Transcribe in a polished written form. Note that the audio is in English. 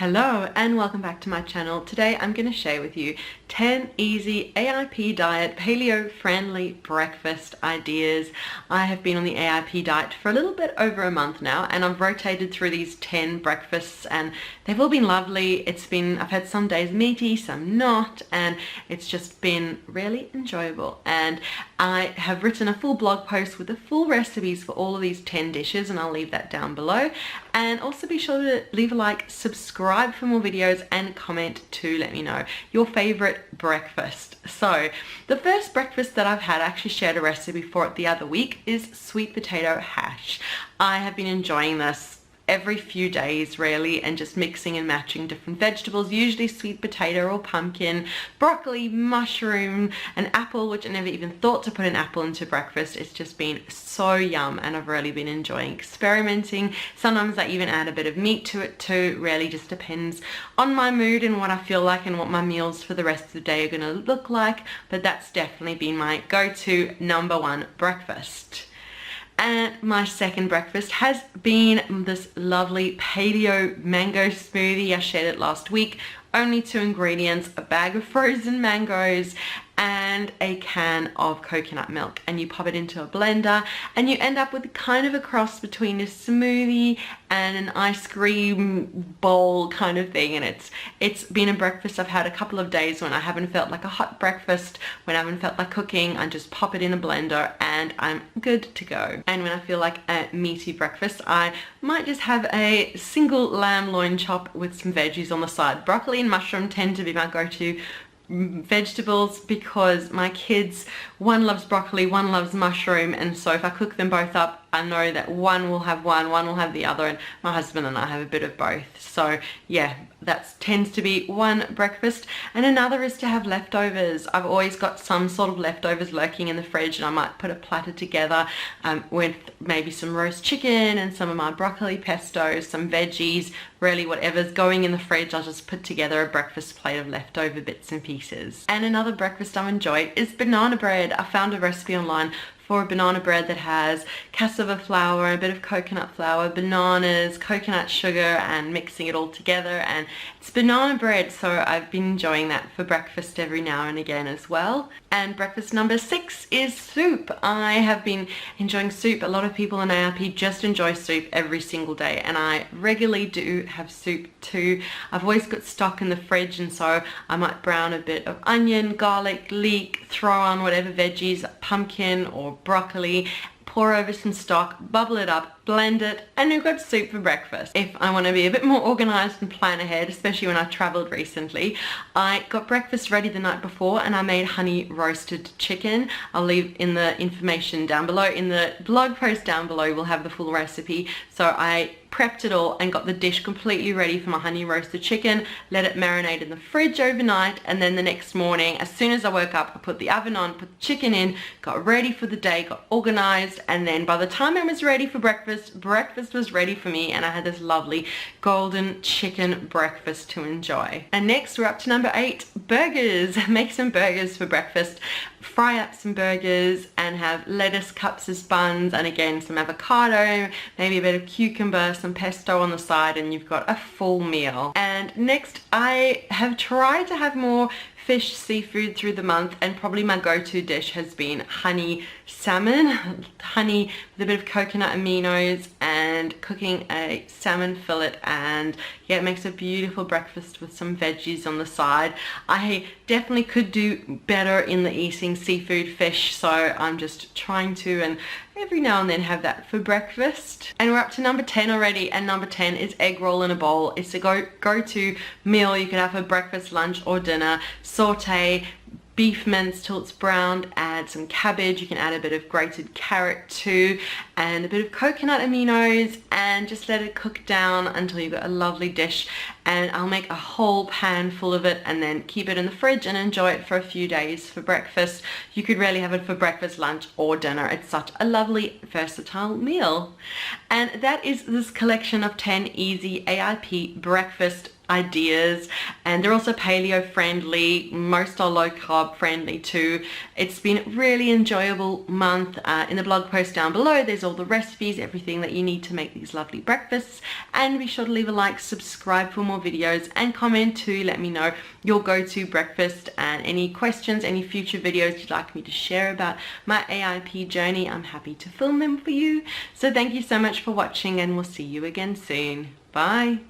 Hello and welcome back to my channel. Today I'm going to share with you 10 easy AIP diet, paleo friendly breakfast ideas. I have been on the AIP diet for a little bit over a month now, and I've rotated through these 10 breakfasts and they've all been lovely. I've had some days meaty, some not, and it's just been really enjoyable. And I have written a full blog post with the full recipes for all of these 10 dishes, and I'll leave that down below. And also be sure to leave a like, subscribe for more videos, and comment to let me know your favorite breakfast. So the first breakfast that I've had, I actually shared a recipe for it the other week, is sweet potato hash. I have been enjoying this every few days really, and just mixing and matching different vegetables, usually sweet potato or pumpkin, broccoli, mushroom, an apple, which I never even thought to put an apple into breakfast. It's just been so yum, and I've really been enjoying experimenting. Sometimes I even add a bit of meat to it too. Really just depends on my mood and what I feel like and what my meals for the rest of the day are going to look like, but that's definitely been my go-to number one breakfast. And my second breakfast has been this lovely paleo mango smoothie. I shared it last week. Only 2 ingredients: a bag of frozen mangoes and a can of coconut milk, and you pop it into a blender and you end up with kind of a cross between a smoothie and an ice cream bowl kind of thing. And it's been a breakfast I've had a couple of days when I haven't felt like a hot breakfast, when I haven't felt like cooking. I just pop it in a blender and I'm good to go. And when I feel like a meaty breakfast, I might just have a single lamb loin chop with some veggies on the side. Broccoli and mushroom tend to be my go-to vegetables because my kids, one loves broccoli, one loves mushroom, and so if I cook them both up, I know that one will have one will have the other, and my husband and I have a bit of both. So yeah, that tends to be one breakfast. And another is to have leftovers. I've always got some sort of leftovers lurking in the fridge, and I might put a platter together with maybe some roast chicken and some of my broccoli pesto, some veggies, really whatever's going in the fridge. I'll just put together a breakfast plate of leftover bits and pieces. And another breakfast I enjoy is banana bread. I found a recipe online for a banana bread that has cassava flour, a bit of coconut flour, bananas, coconut sugar, and mixing it all together, and it's banana bread. So I've been enjoying that for breakfast every now and again as well. And breakfast number 6 is soup. I have been enjoying soup. A lot of people in AIP just enjoy soup every single day, and I regularly do have soup too. I've always got stock in the fridge, and so I might brown a bit of onion, garlic, leek, throw on whatever veggies, pumpkin or broccoli, pour over some stock, bubble it up, blend it, and you've got soup for breakfast. If I want to be a bit more organized and plan ahead, especially when I traveled recently, I got breakfast ready the night before and I made honey roasted chicken. I'll leave in the information down below. In the blog post down below, we'll have the full recipe. So I prepped it all and got the dish completely ready for my honey roasted chicken, let it marinate in the fridge overnight, and then the next morning, as soon as I woke up, I put the oven on, put the chicken in, got ready for the day, got organized, and then by the time I was ready for breakfast was ready for me, and I had this lovely golden chicken breakfast to enjoy. And next we're up to number 8, burgers. Make some burgers for breakfast. Fry up some burgers and have lettuce cups as buns, and again some avocado, maybe a bit of cucumber, some pesto on the side, and you've got a full meal. And next, I have tried to have more fish, seafood through the month, and probably my go-to dish has been honey salmon. Honey with a bit of coconut aminos, and cooking a salmon fillet, and yeah, it makes a beautiful breakfast with some veggies on the side. I definitely could do better in the eating seafood, fish, so I'm just trying to, and every now and then have that for breakfast. And we're up to number 10 already, and number 10 is egg roll in a bowl. It's a go-to meal you can have for breakfast, lunch, or dinner. Saute beef mince till it's browned, add some cabbage, you can add a bit of grated carrot too, and a bit of coconut aminos, and just let it cook down until you've got a lovely dish. And I'll make a whole pan full of it and then keep it in the fridge and enjoy it for a few days for breakfast. You could really have it for breakfast, lunch, or dinner. It's such a lovely, versatile meal. And that is this collection of 10 easy AIP breakfast ideas, and they're also paleo friendly. Most are low carb friendly too. It's been a really enjoyable month. In the blog post down below, there's all the recipes, everything that you need to make these lovely breakfasts, and be sure to leave a like, subscribe for more videos, and comment to let me know your go-to breakfast and any questions, any future videos you'd like me to share about my AIP journey. I'm happy to film them for you. So thank you so much for watching, and we'll see you again soon. Bye.